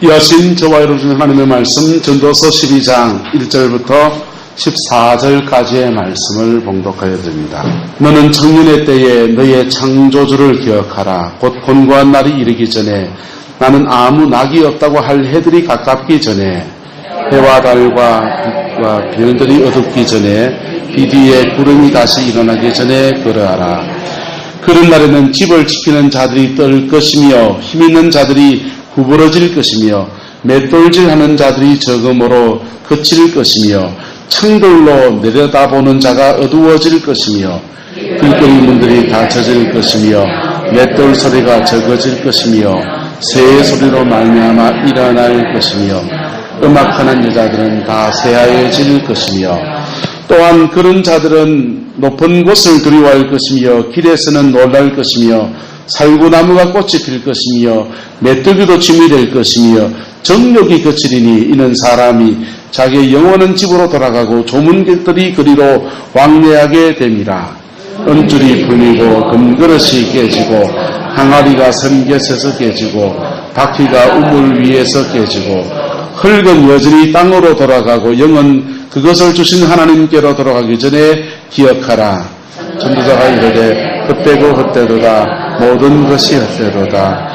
여신 저와 여러분 하나님의 말씀 전도서 12장 1절부터 14절까지의 말씀을 봉독하여 드립니다. 너는 청년의 때에 너의 창조주를 기억하라. 곧 곤고한 날이 이르기 전에 나는 아무 낙이 없다고 할 해들이 가깝기 전에 해와 달과 빛과 별들이 어둡기 전에 비 뒤에 구름이 다시 일어나기 전에 그러하라. 그런 날에는 집을 지키는 자들이 떨 것이며 힘있는 자들이 구부러질 것이며 맷돌질하는 자들이 적음으로 그칠 것이며 창돌로 내려다보는 자가 어두워질 것이며 길거리 문들이 닫혀질 것이며 맷돌 소리가 적어질 것이며 새의 소리로 말미암아 일어날 것이며 음악하는 여자들은 다 새하얘질 것이며 또한 그런 자들은 높은 곳을 두려워할 것이며 길에서는 놀랄 것이며 살구나무가 꽃이 필 것이며 메뚜기도 짐이 될 것이며 정욕이 거치리니 이는 사람이 자기의 영원한 집으로 돌아가고 조문객들이 그리로 왕래하게 됨이라. 은줄이 풀리고 금그릇이 깨지고 항아리가 섬겨서서 깨지고 바퀴가 우물 위에서 깨지고 흙은 여전히 땅으로 돌아가고 영은 그것을 주신 하나님께로 돌아가기 전에 기억하라. 전도자가 이르되 헛되고 헛되도다. 모든 것이 헛되도다.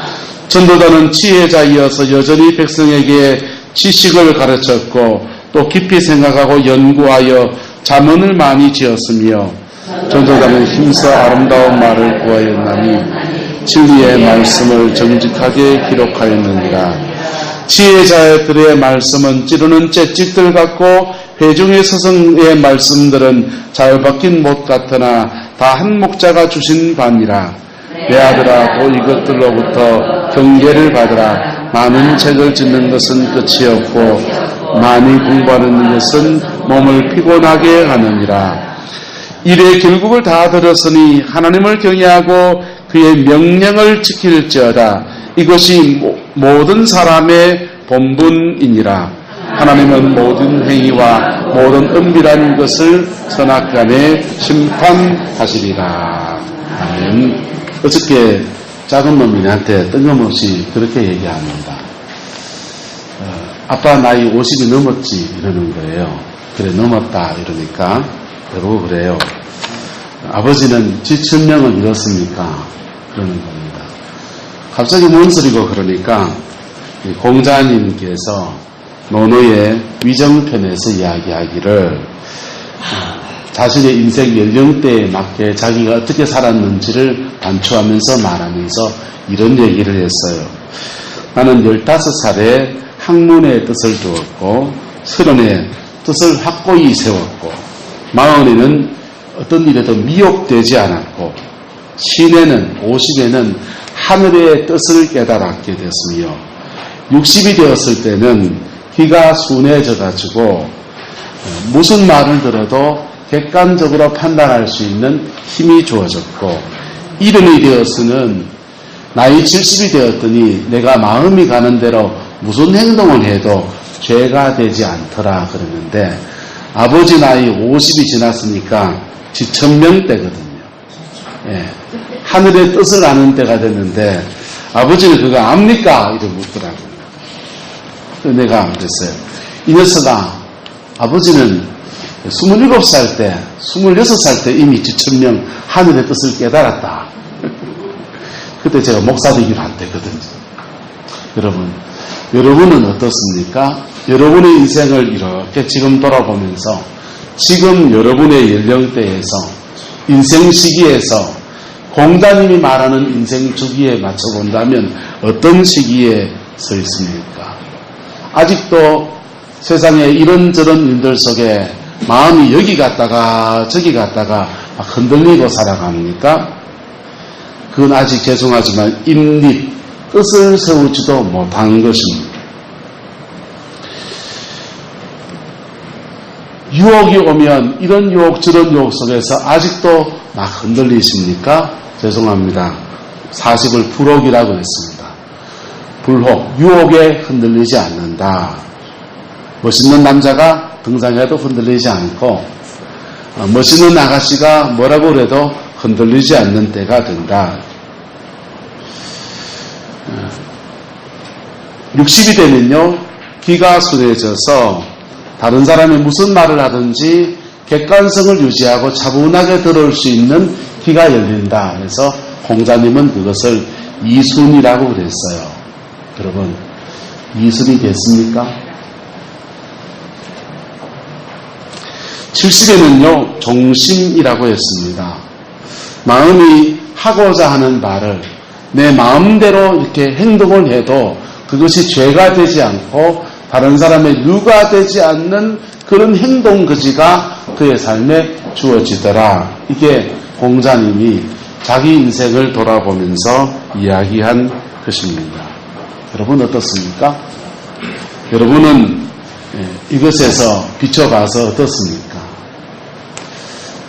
전도자는 지혜자이어서 여전히 백성에게 지식을 가르쳤고 또 깊이 생각하고 연구하여 잠언을 많이 지었으며 전도자는 힘써 아름다운 말을 구하였나니 진리의 말씀을 정직하게 기록하였느니라. 지혜자들의 말씀은 찌르는 채찍들 같고 회중의 서성의 말씀들은 잘 박힌 못 같으나 다 한 목자가 주신 바니라. 내 아들아 또 이것들로부터 경계를 받으라. 많은 책을 짓는 것은 끝이 없고 많이 공부하는 것은 몸을 피곤하게 하느니라. 일의 결국을 다 들었으니 하나님을 경외하고 그의 명령을 지킬지어다. 이것이 모든 사람의 본분이니라. 하나님은 모든 행위와 모든 은밀한 것을 선악간에 심판하시리라. 아멘. 어저께 작은 놈이 나한테 뜬금없이 그렇게 얘기합니다. 아빠 나이 50이 넘었지 이러는 거예요. 그래 넘었다 이러니까 그러고 그래요. 아버지는 지천명을 잃었습니까? 그러는 겁니다. 갑자기 뭔 소리고 그러니까 공자님께서 노노의 위정편에서 이야기하기를 자신의 인생 연령대에 맞게 자기가 어떻게 살았는지를 반추하면서 말하면서 이런 얘기를 했어요. 나는 15살에 학문의 뜻을 두었고 30에 뜻을 확고히 세웠고 40에는 어떤 일에도 미혹되지 않았고 50에는 하늘의 뜻을 깨달았게 됐으며 60이 되었을 때는 귀가 순해져 가지고 무슨 말을 들어도 객관적으로 판단할 수 있는 힘이 주어졌고 70이 되었으는 나이 70이 되었더니 내가 마음이 가는 대로 무슨 행동을 해도 죄가 되지 않더라 그러는데 아버지 나이 50이 지났으니까 지천명 때거든요. 예, 하늘의 뜻을 아는 때가 됐는데 아버지는 그거 압니까? 이렇게 묻더라고요. 내가 그랬어요. 이 녀석아, 아버지는 27살 때, 26살 때 이미 지천명 하늘의 뜻을 깨달았다. 그때 제가 목사 되기로 안 됐거든요. 여러분은 어떻습니까? 여러분의 인생을 이렇게 지금 돌아보면서 지금 여러분의 연령대에서 인생 시기에서 공자님이 말하는 인생 주기에 맞춰본다면 어떤 시기에 서 있습니까? 아직도 세상에 이런저런 일들 속에 마음이 여기 갔다가 저기 갔다가 흔들리고 살아갑니까? 그건 아직 죄송하지만 입립, 뜻을 세우지도 못한 것입니다. 유혹이 오면 이런 유혹 저런 유혹 속에서 아직도 막 흔들리십니까? 죄송합니다. 40을 불혹이라고 했습니다. 불혹, 유혹에 흔들리지 않는다. 멋있는 남자가 등장해도 흔들리지 않고 멋있는 아가씨가 뭐라고 그래도 흔들리지 않는 때가 된다. 60이 되면요, 귀가 순해져서 다른 사람이 무슨 말을 하든지 객관성을 유지하고 차분하게 들어올 수 있는 귀가 열린다. 그래서 공자님은 그것을 이순이라고 그랬어요. 여러분, 이순이 됐습니까? 70에는요, 종심이라고 했습니다. 마음이 하고자 하는 말을 내 마음대로 이렇게 행동을 해도 그것이 죄가 되지 않고 다른 사람의 유가 되지 않는 그런 행동 거지가 그의 삶에 주어지더라. 이게 공자님이 자기 인생을 돌아보면서 이야기한 것입니다. 여러분 어떻습니까? 여러분은 이것에서 비춰봐서 어떻습니까?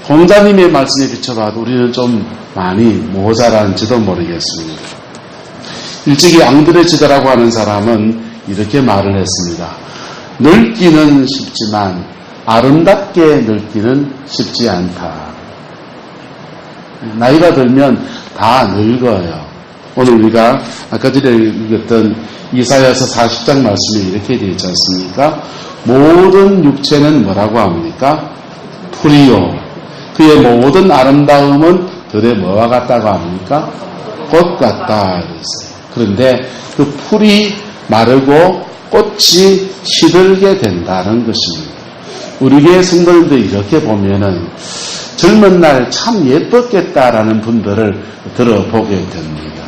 공자님의 말씀에 비춰봐도 우리는 좀 많이 모자란지도 모르겠습니다. 일찍이 앙드레지더라고 하는 사람은 이렇게 말을 했습니다. 늙기는 쉽지만 아름답게 늙기는 쉽지 않다. 나이가 들면 다 늙어요. 오늘 우리가 아까 전에 읽었던 이사야서 40장 말씀에 이렇게 되어 있지 않습니까? 모든 육체는 뭐라고 합니까? 풀이요. 그의 모든 아름다움은 들에 뭐와 같다고 합니까? 꽃 같다. 그랬어요. 그런데 그 풀이 마르고 꽃이 시들게 된다는 것입니다. 우리 교회 성도님들 이렇게 보면은 젊은 날 참 예뻤겠다라는 분들을 들어보게 됩니다.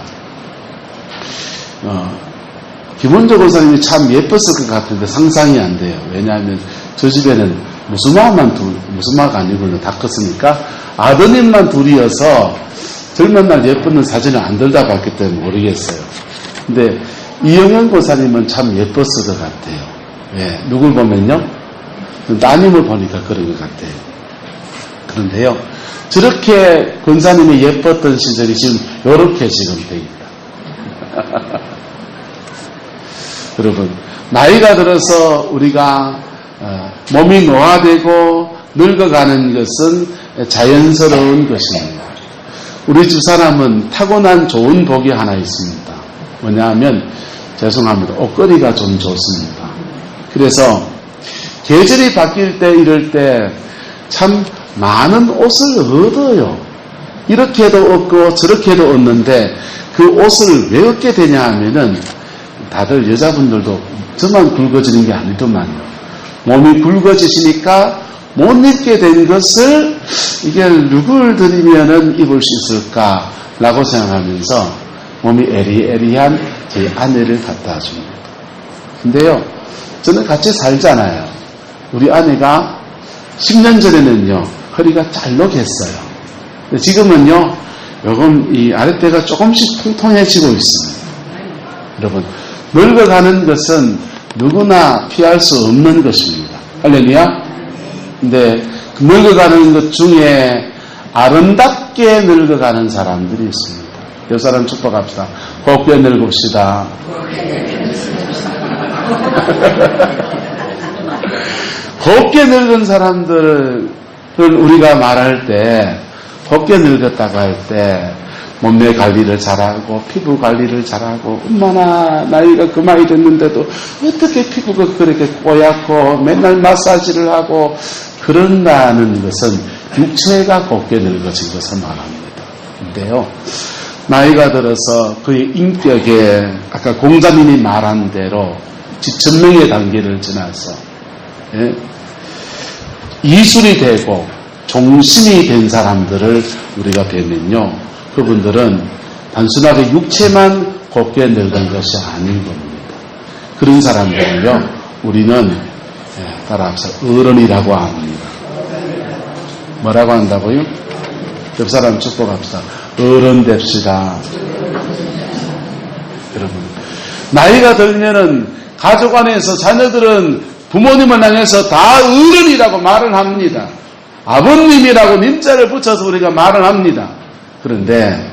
김원조 권사님이 참 예뻤을 것 같은데 상상이 안 돼요. 왜냐하면 저 집에는 무슨마가 아니고는 다 컸으니까 아드님만 둘이어서 젊은 날 예쁜 사진을 안 들다 봤기 때문에 모르겠어요. 근데 이영현 권사님은 참 예뻤을 것 같아요. 왜? 누굴 보면요? 따님을 보니까 그런 것 같아요. 그런데요, 저렇게 권사님이 예뻤던 시절이 지금 요렇게 지금 돼 있다. 여러분, 나이가 들어서 우리가 몸이 노화되고 늙어가는 것은 자연스러운 것입니다. 우리 집사람은 타고난 좋은 복이 하나 있습니다. 뭐냐 하면, 죄송합니다. 옷걸이가 좀 좋습니다. 그래서 계절이 바뀔 때 이럴 때 참 많은 옷을 얻어요. 이렇게도 얻고 저렇게도 얻는데 그 옷을 왜 얻게 되냐 하면은 다들 여자분들도 저만 굵어지는 게 아니더만요. 몸이 굵어지시니까 못 입게 된 것을 이게 누굴 드리면은 입을 수 있을까라고 생각하면서 몸이 에리에리한 저희 아내를 갖다 줍니다. 근데요, 저는 같이 살잖아요. 우리 아내가 10년 전에는요, 허리가 잘록했어요. 지금은요, 요금 이 아랫배가 조금씩 통통해지고 있습니다. 여러분, 늙어가는 것은 누구나 피할 수 없는 것입니다. 할렐루야? 근데 그 늙어가는 것 중에 아름답게 늙어가는 사람들이 있습니다. 옆 사람 축복합시다. 곱게 늙읍시다. 곱게 늙은 사람들을 우리가 말할 때, 곱게 늙었다고 할 때, 몸매 관리를 잘하고, 피부 관리를 잘하고, 얼마나 나이가 그만이 됐는데도 어떻게 피부가 그렇게 뽀얗고, 맨날 마사지를 하고, 그런다는 것은 육체가 곱게 늙어진 것을 말합니다. 근데요, 나이가 들어서 그의 인격에, 아까 공자님이 말한 대로, 지천명의 단계를 지나서, 이술이 되고 종심이 된 사람들을 우리가 뵈면요, 그분들은 단순하게 육체만 곱게 늙은 것이 아닌 겁니다. 그런 사람들은요, 우리는 따라합시다. 어른이라고 합니다. 뭐라고 한다고요? 옆 사람 축복합시다. 어른 됩시다. 여러분, 나이가 들면은 가족 안에서 자녀들은 부모님을 향해서 다 어른이라고 말을 합니다. 아버님이라고 님자를 붙여서 우리가 말을 합니다. 그런데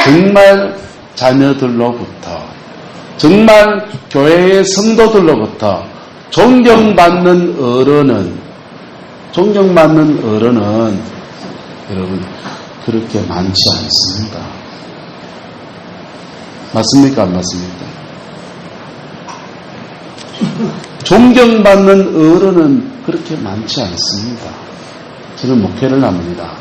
정말 자녀들로부터, 정말 교회의 성도들로부터 존경받는 어른은 여러분 그렇게 많지 않습니다. 맞습니까? 안 맞습니까? 존경받는 어른은 그렇게 많지 않습니다. 저는 목회를 합니다.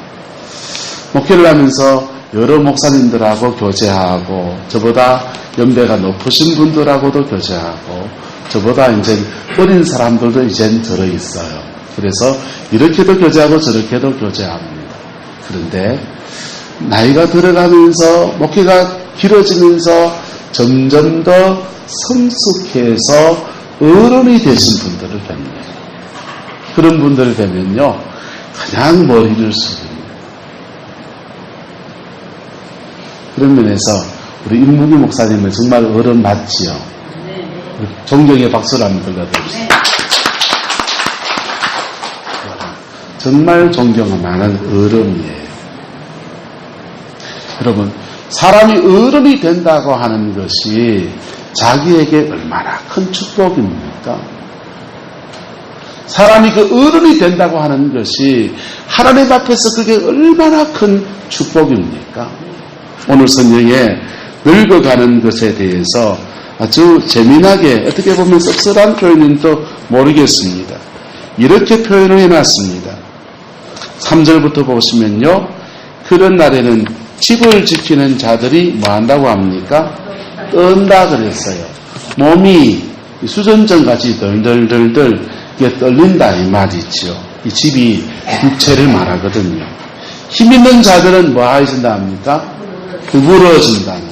목회를 하면서 여러 목사님들하고 교제하고 저보다 연배가 높으신 분들하고도 교제하고 저보다 이제 어린 사람들도 이젠 들어있어요. 그래서 이렇게도 교제하고 저렇게도 교제합니다. 그런데 나이가 들어가면서 목회가 길어지면서 점점 더 성숙해서 어른이 되신 분들을 뵙네요. 그런 분들을 뵈면요, 그냥 머리를 숙입니다. 그런 면에서 우리 임무기 목사님은 정말 어른 맞지요? 존경의 박수를 한번 들려드립니다. 정말 존경을 많은 어른이에요. 여러분, 사람이 어른이 된다고 하는 것이 자기에게 얼마나 큰 축복입니까? 사람이 그 어른이 된다고 하는 것이 하나님 앞에서 그게 얼마나 큰 축복입니까? 오늘 성경에 늙어가는 것에 대해서 아주 재미나게 어떻게 보면 씁쓸한 표현인지도 모르겠습니다. 이렇게 표현을 해놨습니다. 3절부터 보시면요. 그런 날에는 집을 지키는 자들이 뭐 한다고 합니까? 떤다 그랬어요. 몸이 수전전같이 덜덜덜덜 이게 떨린다 이 말이죠. 이 집이 육체를 말하거든요. 힘 있는 자들은 뭐 하신다 합니까? 구부러진다는.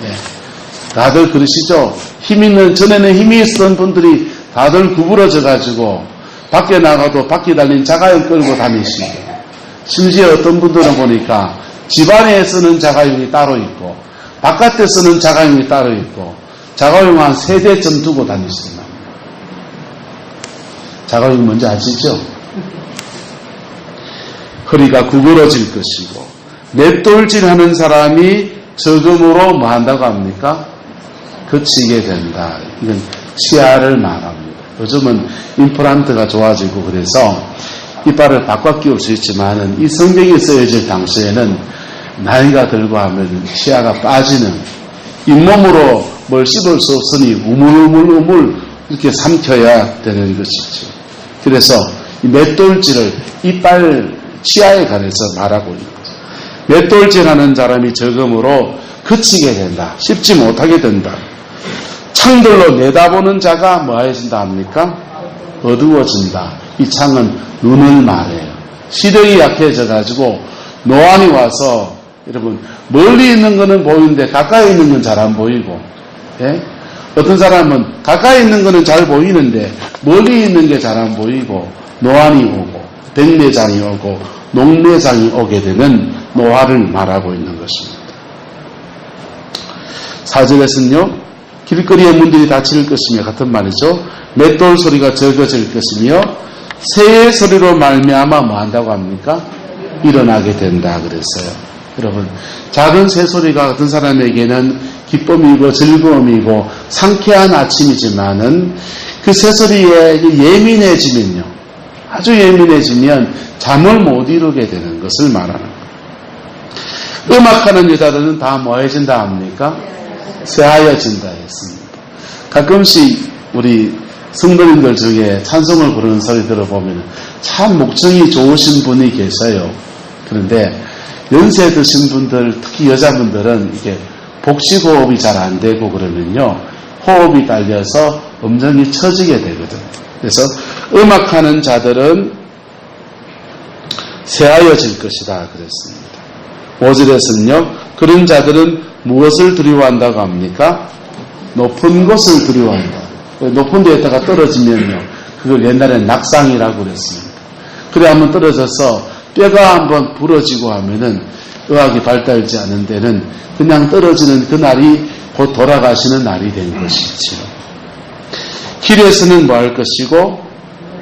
네. 다들 그러시죠? 전에는 힘이 있었던 분들이 다들 구부러져 가지고 밖에 나가도 바퀴 달린 자가용 끌고 다니시고, 심지어 어떤 분들은 보니까 집안에 쓰는 자가용이 따로 있고 바깥에 쓰는 자가용이 따로 있고 자가용 한 3대쯤 두고 다니시더만. 자가용 뭔지 아시죠? 허리가 구부러질 것이고 맷돌질하는 사람이 적음으로 뭐 한다고 합니까? 그치게 된다. 이건 치아를 말합니다. 요즘은 임플란트가 좋아지고 그래서 이빨을 바꿔 끼울 수 있지만은 이 성경이 쓰여질 당시에는 나이가 들고 하면 치아가 빠지는, 잇몸으로 뭘 씹을 수 없으니 우물우물 이렇게 삼켜야 되는 것이죠. 그래서 이 맷돌질을 이빨 치아에 관해서 말하고 있는 거죠. 맷돌질하는 사람이 적음으로 그치게 된다. 씹지 못하게 된다. 창들로 내다보는 자가 뭐 해진다 합니까? 어두워진다. 이 창은 눈을 말해요. 시력이 약해져 가지고 노안이 와서 여러분 멀리 있는 거는 보이는데 가까이 있는 건 잘 안 보이고, 예? 어떤 사람은 가까이 있는 거는 잘 보이는데 멀리 있는 게 잘 안 보이고 노안이 오고 백내장이 오고 녹내장이 오게 되는 노화를 말하고 있는 것입니다. 4절에서는요. 길거리의 문들이 닫힐 것이며 같은 말이죠. 맷돌 소리가 적어질 것이며 새의 소리로 말미암아 뭐 한다고 합니까? 일어나게 된다 그랬어요. 여러분, 작은 새소리가 어떤 사람에게는 기쁨이고 즐거움이고 상쾌한 아침이지만은 그 새소리에 예민해지면요, 아주 예민해지면 잠을 못 이루게 되는 것을 말하는 거예요. 음악하는 여자들은 다 뭐 해진다 합니까? 새하여진다 했습니다. 가끔씩 우리 성도님들 중에 찬송을 부르는 소리 들어보면 참 목청이 좋으신 분이 계셔요. 그런데 연세 드신 분들, 특히 여자분들은 이게 복식호흡이 잘 안 되고 그러면요, 호흡이 딸려서 음정이 처지게 되거든요. 그래서 음악하는 자들은 새하여질 것이다 그랬습니다. 5절에서는요, 그런 자들은 무엇을 두려워한다고 합니까? 높은 곳을 두려워한다. 높은 데에다가 떨어지면요, 그걸 옛날엔 낙상이라고 그랬습니다. 그래 한번 떨어져서 뼈가 한번 부러지고 하면은 의학이 발달하지 않은 데는 그냥 떨어지는 그 날이 곧 돌아가시는 날이 된 것이지요. 길에서는 뭐 할 것이고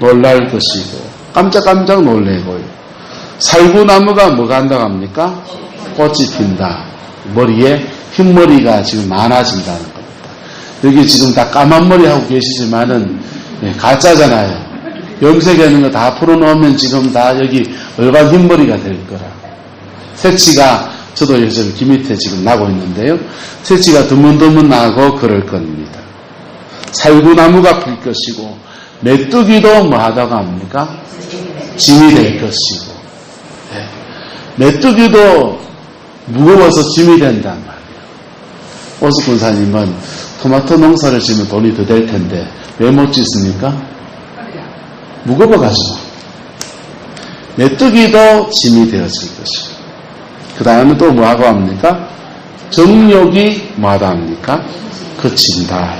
놀랄 것이고 깜짝깜짝 놀래고요. 살구나무가 뭐가 한다고 합니까? 꽃이 핀다. 머리에 흰머리가 지금 많아진다는 겁니다. 여기 지금 다 까만 머리 하고 계시지만은 가짜잖아요. 염색하는 거 다 풀어놓으면 지금 다 여기 얼반 흰머리가 될 거라. 새치가 저도 요즘 귀 밑에 지금 나고 있는데요. 새치가 드문드문 나고 그럴 겁니다. 살구나무가 필 것이고 메뚜기도 뭐 하다가 합니까? 짐이 될 것이고 메뚜기도 무거워서 짐이 된단 말이에요. 오수 군사님은 토마토 농사를 지으면 돈이 더 될 텐데 왜 못 짓습니까? 무거워가지고. 메뚜기도 짐이 되었을 것이고 그 다음에 또 뭐하고 합니까? 정욕이 뭐하다 합니까? 그친다.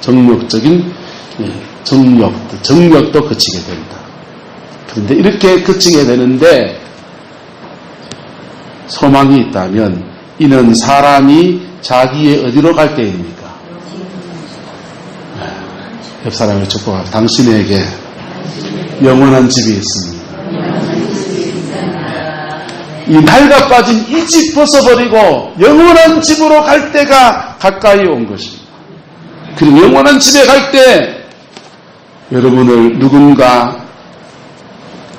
정욕적인 정욕도 그치게 된다. 그런데 이렇게 그치게 되는데 소망이 있다면 이는 사람이 자기의 어디로 갈 때입니까? 옆 사람을 축복하고 당신에게 영원한 집이 있습니다. 이 낡아 빠진 이 집 벗어버리고 영원한 집으로 갈 때가 가까이 온 것입니다. 그리고 영원한 집에 갈 때 여러분을 누군가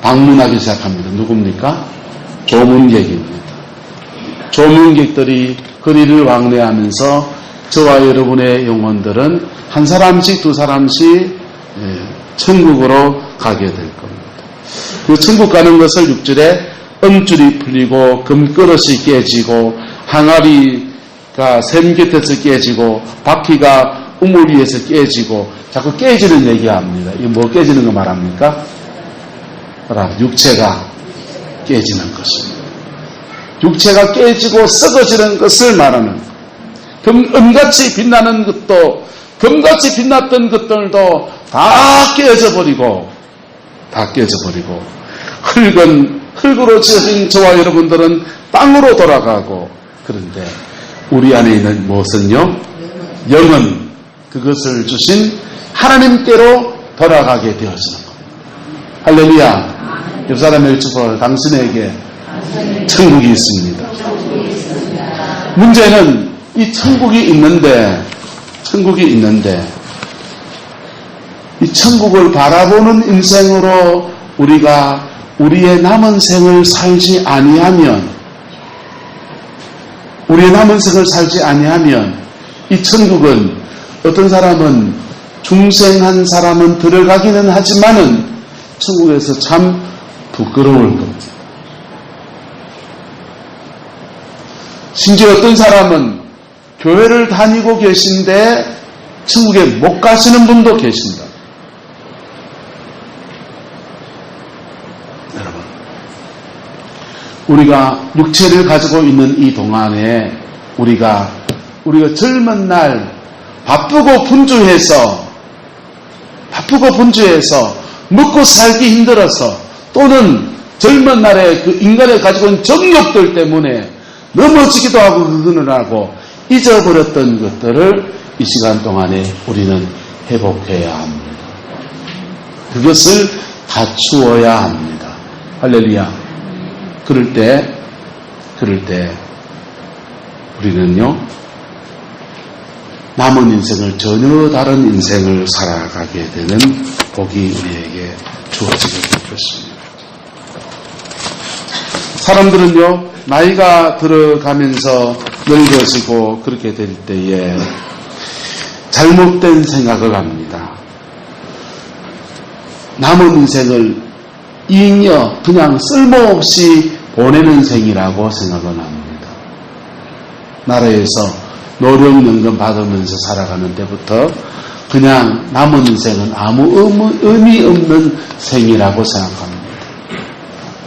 방문하기 시작합니다. 누굽니까? 조문객입니다. 조문객들이 거리를 왕래하면서 저와 여러분의 영혼들은 한 사람씩 두 사람씩 천국으로 가게 될 겁니다. 그 천국 가는 것을 6절에 엄줄이 풀리고 금그릇이 깨지고 항아리가 샘 곁에서 깨지고 바퀴가 우물 위에서 깨지고 자꾸 깨지는 얘기합니다. 이거 뭐 깨지는 거 말합니까? 육체가 깨지는 것입니다. 육체가 깨지고 썩어지는 것을 말하는 금같이 빛나는 것도 금같이 빛났던 것들도 다 깨져 버리고 흙으로 지어진 저와 여러분들은 땅으로 돌아가고 그런데 우리 안에 있는 무엇은요? 영은 그것을 주신 하나님께로 돌아가게 되어지는 겁니다. 할렐루야. 옆 사람에게 축복을 당신에게 천국이 있습니다. 문제는 이 천국이 있는데 이 천국을 바라보는 인생으로 우리가 우리의 남은 생을 살지 아니하면 이 천국은 어떤 사람은 중생한 사람은 들어가기는 하지만은 천국에서 참 부끄러울 겁니다. 심지어 어떤 사람은 교회를 다니고 계신데 천국에 못 가시는 분도 계신다. 여러분, 우리가 육체를 가지고 있는 이 동안에 우리가 젊은 날 바쁘고 분주해서 먹고 살기 힘들어서 또는 젊은 날에 그 인간이 가지고 있는 정욕들 때문에 넘어지기도 하고 그거는 하고 잊어버렸던 것들을 이 시간 동안에 우리는 회복해야 합니다. 그것을 갖추어야 합니다. 할렐루야. 그럴 때 우리는요 남은 인생을 전혀 다른 인생을 살아가게 되는 복이 우리에게 주어지게 될 것입니다. 사람들은요 나이가 들어가면서 늙어지고 그렇게 될 때에 잘못된 생각을 합니다. 남은 인생을 잉여 그냥 쓸모없이 보내는 생이라고 생각을 합니다. 나라에서 노령연금 받으면서 살아가는 때부터 그냥 남은 인생은 아무 의미 없는 생이라고 생각합니다.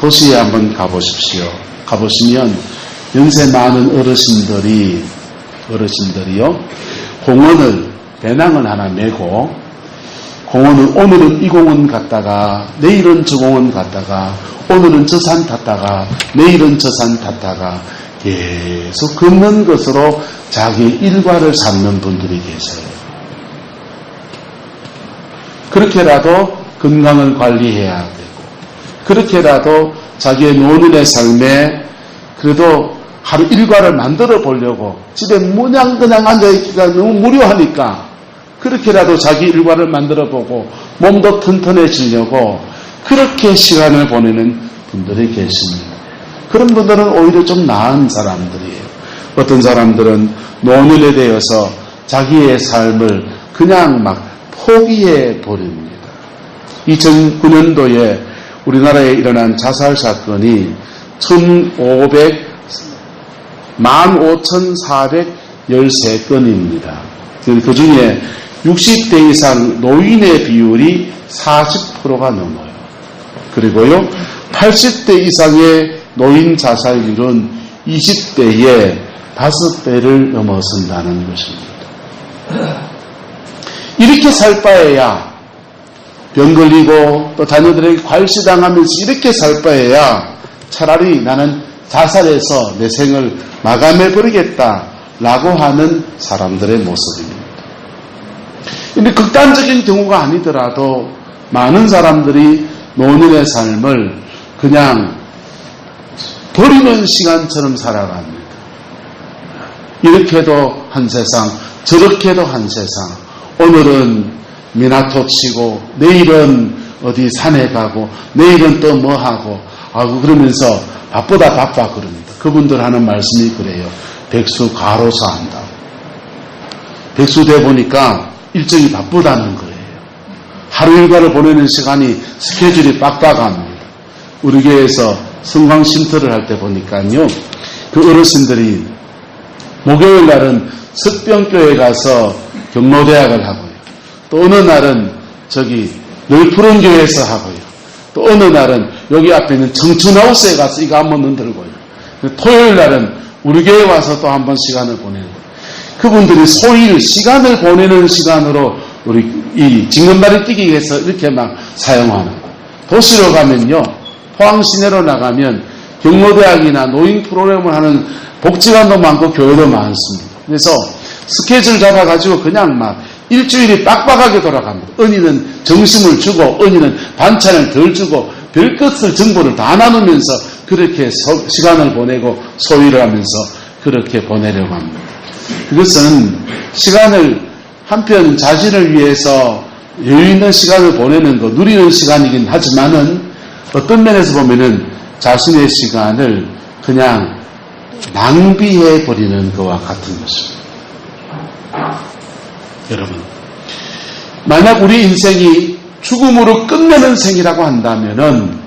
도시에 한번 가보십시오. 가보시면 연세 많은 어르신들이요 공원을 배낭을 하나 메고 오늘은 이 공원 갔다가 내일은 저 공원 갔다가 오늘은 저 산 탔다가 내일은 저 산 탔다가 계속 걷는 것으로 자기 일과를 삼는 분들이 계세요. 그렇게라도 건강을 관리해야 되고 그렇게라도 자기의 노년의 삶에 그래도 하루 일과를 만들어 보려고 집에 그냥 앉아있기가 너무 무료하니까 그렇게라도 자기 일과를 만들어 보고 몸도 튼튼해지려고 그렇게 시간을 보내는 분들이 계십니다. 그런 분들은 오히려 좀 나은 사람들이에요. 어떤 사람들은 노년에 대해서 자기의 삶을 그냥 막 포기해 버립니다. 2009년도에 우리나라에 일어난 자살 사건이 15,413건입니다. 그 중에 60대 이상 노인의 비율이 40%가 넘어요. 그리고요, 80대 이상의 노인 자살률은 20대에 5배를 넘어선다는 것입니다. 이렇게 살 바에야 병 걸리고 또 자녀들에게 과일시당하면서 이렇게 살 바에야 차라리 나는 자살해서 내 생을 마감해버리겠다라고 하는 사람들의 모습입니다. 근데 극단적인 경우가 아니더라도 많은 사람들이 노년의 삶을 그냥 버리는 시간처럼 살아갑니다. 이렇게도 한 세상, 저렇게도 한 세상. 오늘은 미나토 치고 내일은 어디 산에 가고 내일은 또 뭐 하고 그러면서 바쁘다 바빠 그럽니다. 그분들 하는 말씀이 그래요. 백수 가로사 한다. 백수 돼 보니까 일정이 바쁘다는 거예요. 하루 일과를 보내는 시간이 스케줄이 빡빡합니다. 우리 교회에서 성광 쉼터를 할 때 보니까요, 그 어르신들이 목요일 날은 석병교회 가서 경로대학을 하고요. 또 어느 날은 널푸른 교회에서 하고요. 또 어느 날은 여기 앞에 있는 청춘하우스에 가서 이거 한번 흔들고요. 토요일 날은 우리 교회 와서 또 한번 시간을 보내는 거예요. 그분들이 소일 시간을 보내는 시간으로 우리 이 징검다리 뛰기 위해서 이렇게 막 사용하는 거예요. 도시로 가면요, 포항 시내로 나가면 경로대학이나 노인 프로그램을 하는 복지관도 많고 교회도 많습니다. 그래서 스케줄 잡아가지고 그냥 막 일주일이 빡빡하게 돌아갑니다. 언니는 점심을 주고 언니는 반찬을 덜 주고 별것을 정보를 다 나누면서 그렇게 시간을 보내고 소위를 하면서 그렇게 보내려고 합니다. 그것은 시간을 한편 자신을 위해서 여유 있는 시간을 보내는 거, 누리는 시간이긴 하지만은 어떤 면에서 보면은 자신의 시간을 그냥 낭비해 버리는 것과 같은 것입니다. 여러분, 만약 우리 인생이 죽음으로 끝내는 생이라고 한다면은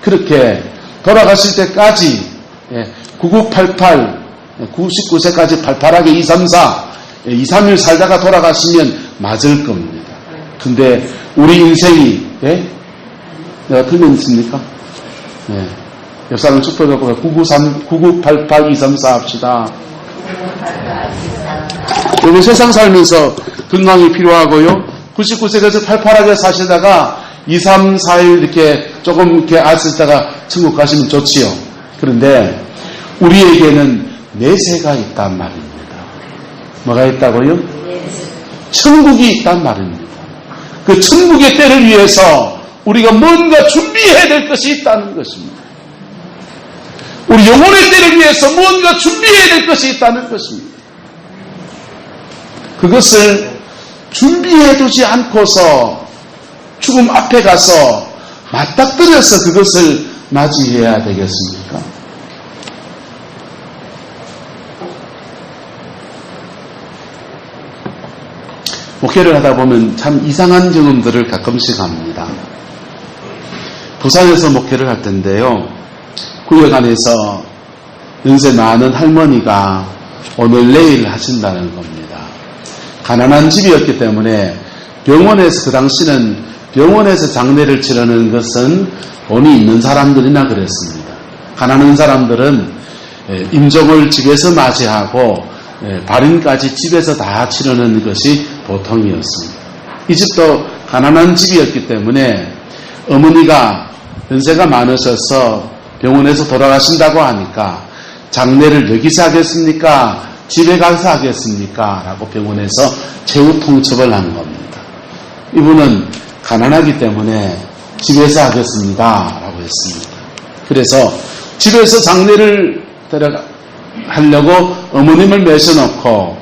그렇게 돌아가실 때까지 9988, 99세까지 팔팔하게 234, 2, 3일 살다가 돌아가시면 맞을 겁니다. 근데 우리 인생이 내가 틀린 있습니까? 옆 사람 축도적으로 9988, 234 합시다. 여러분, 세상 살면서 건강이 필요하고요. 99세까지 팔팔하게 사시다가 2, 3, 4일 이렇게 조금 이렇게 아시다가 천국 가시면 좋지요. 그런데 우리에게는 내세가 있단 말입니다. 뭐가 있다고요? 천국이 있단 말입니다. 그 천국의 때를 위해서 우리가 뭔가 준비해야 될 것이 있다는 것입니다. 우리 영혼의 때를 위해서 뭔가 준비해야 될 것이 있다는 것입니다. 그것을 준비해두지 않고서 죽음 앞에 가서 맞닥뜨려서 그것을 맞이해야 되겠습니까? 목회를 하다 보면 참 이상한 경험들을 가끔씩 합니다. 부산에서 목회를 할 텐데요, 구역 안에서 연세 많은 할머니가 오늘 내일 하신다는 겁니다. 가난한 집이었기 때문에 병원에서, 그 당시는 병원에서 장례를 치르는 것은 돈이 있는 사람들이나 그랬습니다. 가난한 사람들은 임종을 집에서 맞이하고 발인까지 집에서 다 치르는 것이 보통이었습니다. 이 집도 가난한 집이었기 때문에 어머니가 연세가 많으셔서 병원에서 돌아가신다고 하니까 장례를 여기서 하겠습니까? 집에 가서 하겠습니까? 라고 병원에서 최후 통첩을 한 겁니다. 이분은 가난하기 때문에 집에서 하겠습니다. 라고 했습니다. 그래서 집에서 장례를 하려고 어머님을 매셔놓고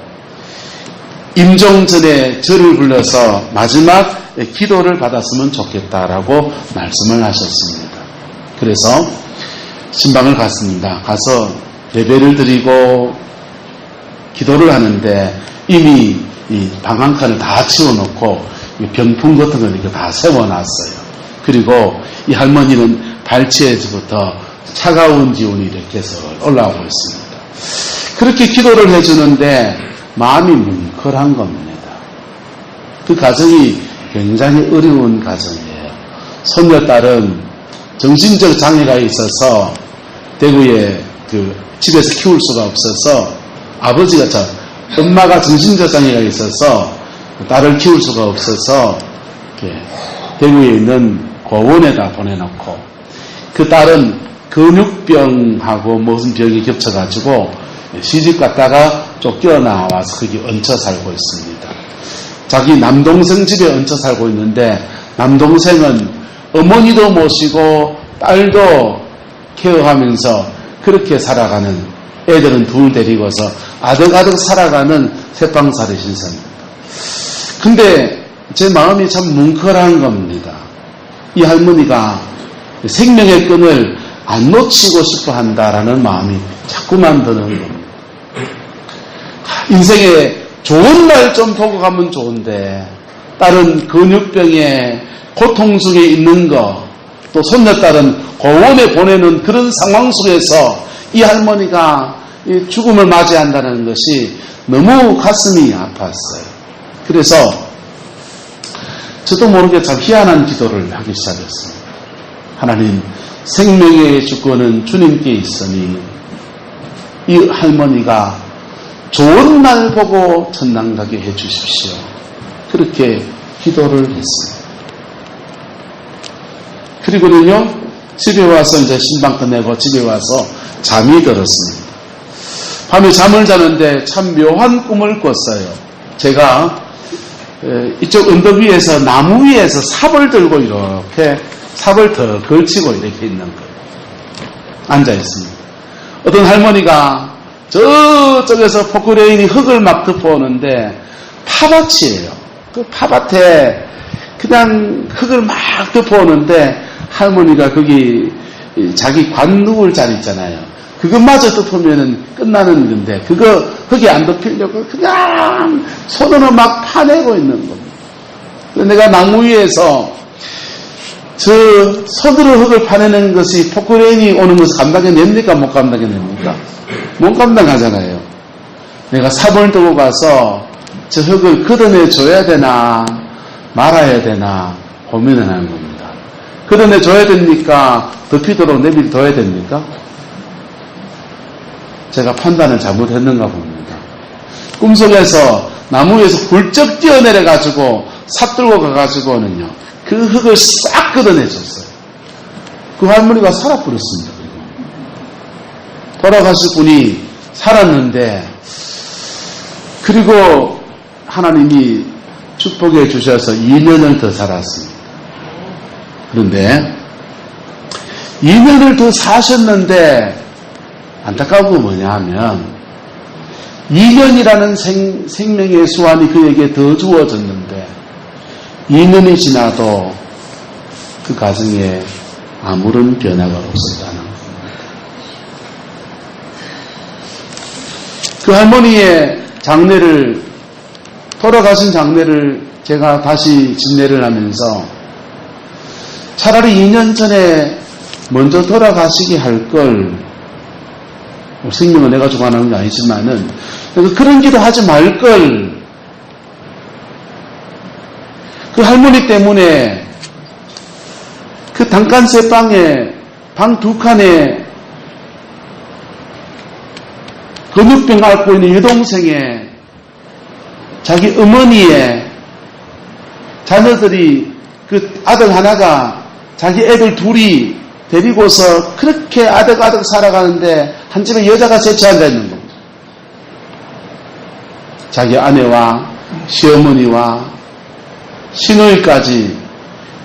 임종 전에 절을 불러서 마지막 기도를 받았으면 좋겠다라고 말씀을 하셨습니다. 그래서 신방을 갔습니다. 가서 예배를 드리고 기도를 하는데 이미 이 방 한 칸을 다 치워놓고 병풍 같은 걸 이렇게 다 세워놨어요. 그리고 이 할머니는 발치에서부터 차가운 기운이 이렇게 해서 올라오고 있습니다. 그렇게 기도를 해주는데 마음이 뭉클한 겁니다. 그 가정이 굉장히 어려운 가정이에요. 손녀딸은 정신적 장애가 있어서 대구에 집에서 키울 수가 없어서 엄마가 정신적 장애가 있어서 딸을 키울 수가 없어서 대구에 있는 고원에다 보내놓고 그 딸은 근육병하고 무슨 병이 겹쳐가지고 시집 갔다가 쫓겨나와서 거기 얹혀 살고 있습니다. 자기 남동생 집에 얹혀 살고 있는데 남동생은 어머니도 모시고 딸도 케어하면서 그렇게 살아가는 애들은 둘 데리고서 아득아득 살아가는 새빵살이 신사입니다. 근데 제 마음이 참 뭉클한 겁니다. 이 할머니가 생명의 끈을 안 놓치고 싶어 한다라는 마음이 자꾸만 드는 겁니다. 인생에 좋은 날 좀 보고 가면 좋은데 딸은 근육병에 고통 속에 있는 거, 또 손녀딸은 고원에 보내는 그런 상황 속에서 이 할머니가 죽음을 맞이한다는 것이 너무 가슴이 아팠어요. 그래서 저도 모르게 참 희한한 기도를 하기 시작했습니다. 하나님, 생명의 주권은 주님께 있으니 이 할머니가 좋은 날 보고 천당 가게 해주십시오. 그렇게 기도를 했습니다. 그리고는요, 집에 와서 이제 신방 끝내고 집에 와서 잠이 들었습니다. 밤에 잠을 자는데 참 묘한 꿈을 꿨어요. 제가 이쪽 언덕 위에서 나무 위에서 삽을 들고 이렇게 삽을 더 걸치고 이렇게 있는 거예요. 앉아 있습니다. 어떤 할머니가 저쪽에서 포크레인이 흙을 막 덮어오는데 팥밭이에요. 그 팥밭에 그냥 흙을 막 덮어오는데 할머니가 거기 자기 관 누울 자리 있잖아요. 그것마저 덮으면 끝나는 건데 그거 흙이 안 덮이려고 그냥 손으로 막 파내고 있는 겁니다. 내가 나무 위에서 저 손으로 흙을 파내는 것이 포크레인이 오는 것을 감당해냅니까? 못 감당해냅니까? 못 감당하잖아요. 내가 삽을 들고 가서 저 흙을 걷어내줘야 되나 말아야 되나 고민을 하는 겁니다. 걷어내줘야 됩니까? 덮이도록 내비둬야 됩니까? 제가 판단을 잘못했는가 봅니다. 꿈속에서 나무 위에서 훌쩍 뛰어내려가지고 삽 들고 가가지고는요 그 흙을 싹 걷어내줬어요. 그 할머니가 살아버렸습니다. 돌아가실 분이 살았는데 그리고 하나님이 축복해 주셔서 2년을 더 살았습니다. 그런데 2년을 더 사셨는데 안타까운 건 뭐냐 하면 2년이라는 생명의 수완이 그에게 더 주어졌는데 2년이 지나도 그 가정에 아무런 변화가 없었다는 겁니다. 그 할머니의 장례를, 돌아가신 장례를 제가 다시 진례를 하면서 차라리 2년 전에 먼저 돌아가시게 할 걸, 생명을 내가 주관하는 게 아니지만은 그런 기도 하지 말 걸. 그 할머니 때문에 그 단칸세 방에 방 2칸에 근육병 앓고 있는 여동생의 자기 어머니의 자녀들이 그 아들 하나가 자기 애들 둘이 데리고서 그렇게 아득아득 살아가는데 한 집에 여자가 셋이 앉아있는 겁니다. 자기 아내와 시어머니와 시누이까지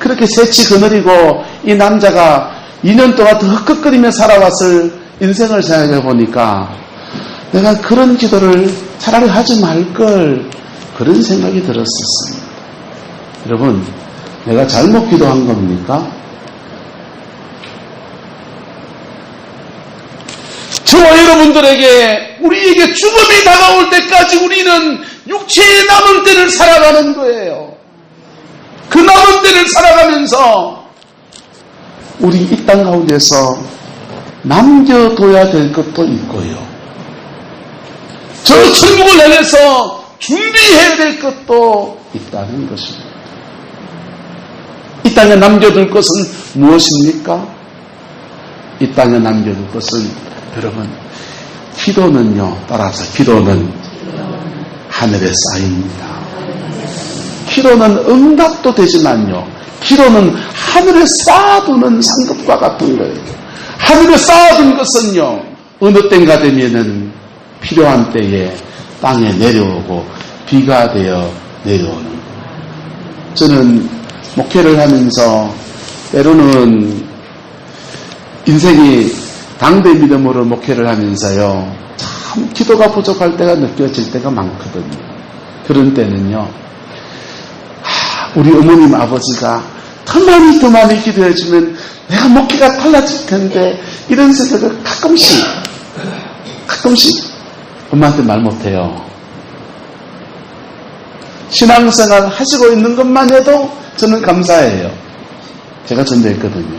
그렇게 셋이 거느리고 이 남자가 2년 동안 더 흑흑거리며 살아왔을 인생을 생각해 보니까 내가 그런 기도를 차라리 하지 말걸 그런 생각이 들었었습니다. 여러분, 내가 잘못 기도한 겁니까? 저와 여러분들에게 우리에게 죽음이 다가올 때까지 우리는 육체의 남은 때를 살아가는 거예요. 그 남은 때를 살아가면서 우리 이 땅 가운데서 남겨둬야 될 것도 있고요. 저 천국을 향해서 준비해야 될 것도 있다는 것입니다. 이 땅에 남겨둘 것은 무엇입니까? 이 땅에 남겨둘 것은 여러분, 기도는요, 따라서 기도는 하늘에 쌓입니다. 기도는 응답도 되지만요, 기도는 하늘에 쌓아두는 상급과 같은 거예요. 하늘에 쌓아둔 것은요, 어느 때인가 되면은 필요한 때에 땅에 내려오고 비가 되어 내려오는 거예요. 저는 목회를 하면서 때로는 인생이 당대 믿음으로 목회를 하면서요, 참 기도가 부족할 때가 느껴질 때가 많거든요. 그런 때는요, 우리 어머님 아버지가 더 많이 기도해주면 내가 목회가 달라질 텐데, 이런 생각을 가끔씩 엄마한테 말 못해요. 신앙생활 하시고 있는 것만 해도 저는 감사해요. 제가 전도했거든요.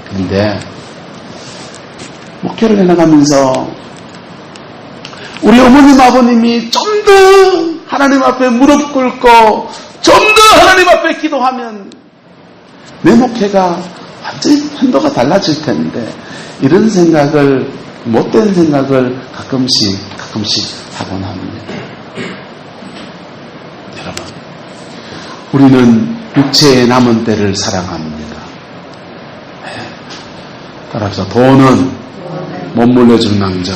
그런데 목회를 해나가면서 우리 어머님 아버님이 좀 더 하나님 앞에 무릎 꿇고 좀 더 하나님 앞에 기도하면 내 목회가 완전히 편도가 달라질 텐데, 이런 생각을, 못된 생각을 가끔씩 하곤 합니다. 여러분, 우리는 육체의 남은 때를 살아갑니다. 따라서 돈은 못 물려줄 망정,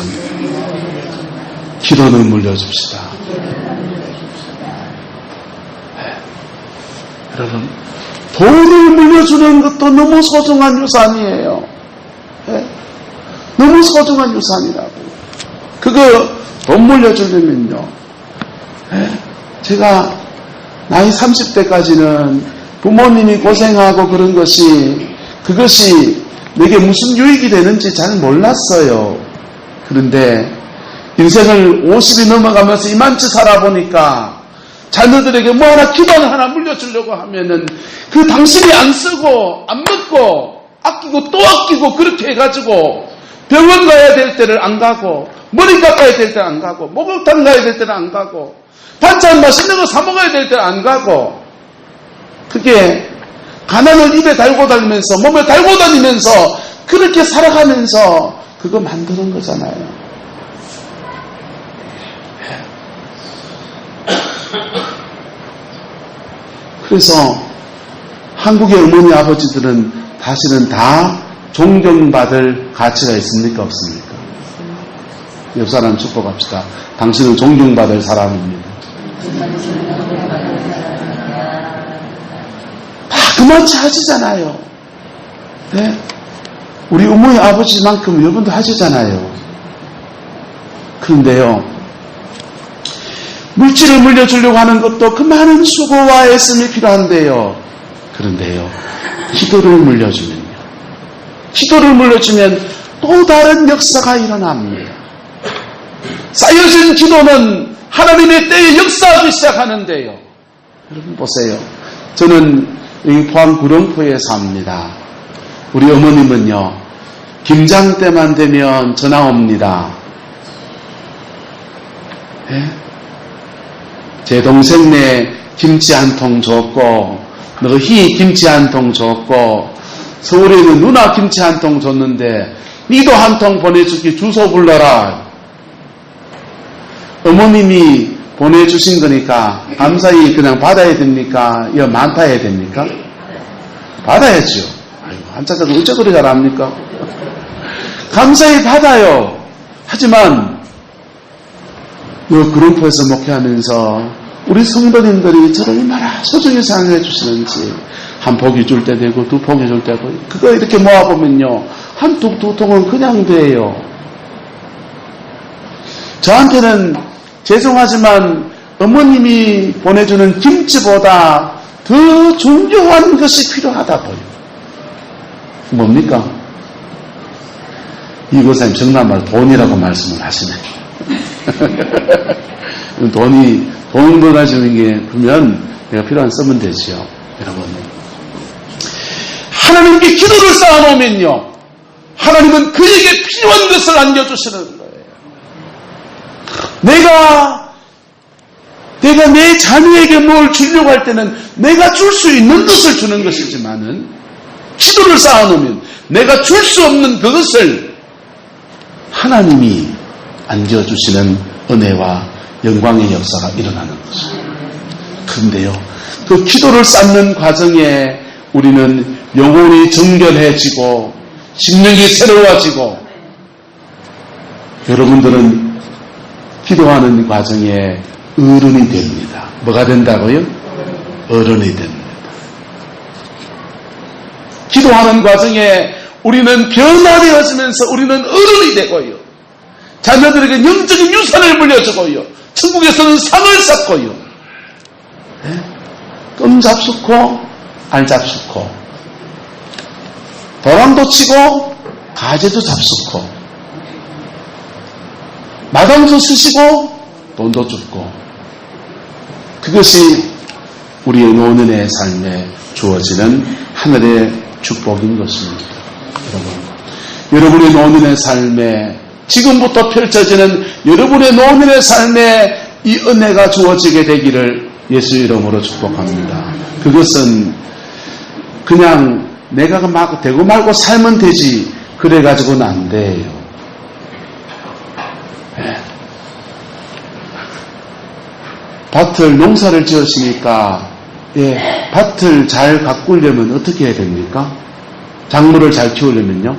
기도는 물려줍시다. 여러분, 돈을 물려주는 것도 너무 소중한 유산이에요. 너무 소중한 유산이라고. 그거 돈 물려주려면요, 제가 나이 30대까지는 부모님이 고생하고 그런 것이, 그것이 내게 무슨 유익이 되는지 잘 몰랐어요. 그런데 인생을 50이 넘어가면서 이만치 살아보니까 자녀들에게 뭐 하나 기도를 하나 물려주려고 하면은 그 당신이 안 쓰고 안 먹고 아끼고 또 아끼고 그렇게 해가지고 병원 가야 될 때를 안 가고, 머리 깎아야 될 때는 안 가고, 목욕탕 가야 될 때는 안 가고, 반찬 맛있는 거 사 먹어야 될 때는 안 가고, 그게 가난을 입에 달고 다니면서, 몸에 달고 다니면서, 그렇게 살아가면서 그거 만드는 거잖아요. 그래서 한국의 어머니 아버지들은 다시는 다 존경받을 가치가 있습니까? 없습니까? 옆 사람 축복합시다. 당신은 존경받을 사람입니다. 다 그만치 하시잖아요. 네? 우리 어머니 아버지만큼 여러분도 하시잖아요. 그런데요, 물질을 물려주려고 하는 것도 그 많은 수고와 애씀이 필요한데요. 그런데요, 기도를 물려주면요, 기도를 물려주면 또 다른 역사가 일어납니다. 쌓여진 기도는 하나님의 때에 역사하기 시작하는데요. 여러분 보세요. 저는 여기 포항 구룡포에 삽니다. 우리 어머님은요, 김장 때만 되면 전화 옵니다. 네? 제 동생네 김치 한 통 줬고, 너희 김치 한 통 줬고, 서울에 있는 누나 김치 한 통 줬는데 니도 한 통 보내줄게, 주소 불러라. 어머님이 보내주신 거니까 감사히 그냥 받아야 됩니까? 이거 만타해야 됩니까? 받아야죠. 아이고, 한자가 어째 그리 잘합니까? 감사히 받아요. 하지만 구룡포에서 목회하면서 우리 성도님들이 저를 얼마나 소중히 생각해 주시는지, 한 포기 줄 때 되고 두 포기 줄 때 되고, 그거 이렇게 모아보면요, 한 두 통은 그냥 돼요. 저한테는 죄송하지만 어머님이 보내주는 김치보다 더 중요한 것이 필요하다 보여요. 뭡니까? 이고사님 정답말 돈이라고 말씀을 하시네. 돈을 가지는 게 그러면 내가 필요한 쓰면 되지요. 여러분. 하나님께 기도를 쌓아놓으면요. 하나님은 그에게 필요한 것을 안겨주시는 거예요. 내가 내 자녀에게 뭘 주려고 할 때는 내가 줄 수 있는 것을 주는 것이지만은 기도를 쌓아놓으면 내가 줄 수 없는 그것을 하나님이 안겨주시는 은혜와 영광의 역사가 일어나는 것입니다. 그런데요, 그 기도를 쌓는 과정에 우리는 영혼이 정결해지고 심령이 새로워지고 여러분들은 기도하는 과정에 어른이 됩니다. 뭐가 된다고요? 어른이 됩니다. 기도하는 과정에 우리는 변화되어지면서 우리는 어른이 되고요. 자녀들에게 영적인 유산을 물려주고요. 천국에서는 상을 쌓고요. 끔 잡수고 알 잡수고 도랑도 치고 가재도 잡수고 마당도 쓰시고 돈도 줍고 그것이 우리의 노년의 삶에 주어지는 하늘의 축복인 것입니다. 여러분의 노년의 삶에 지금부터 펼쳐지는 여러분의 노년의 삶에 이 은혜가 주어지게 되기를 예수 이름으로 축복합니다. 그것은 그냥 내가 막 되고 말고 살면 되지 그래가지고는 안 돼요. 밭을 농사를 지으시니까 밭을 잘 가꾸려면 어떻게 해야 됩니까? 작물을 잘 키우려면요?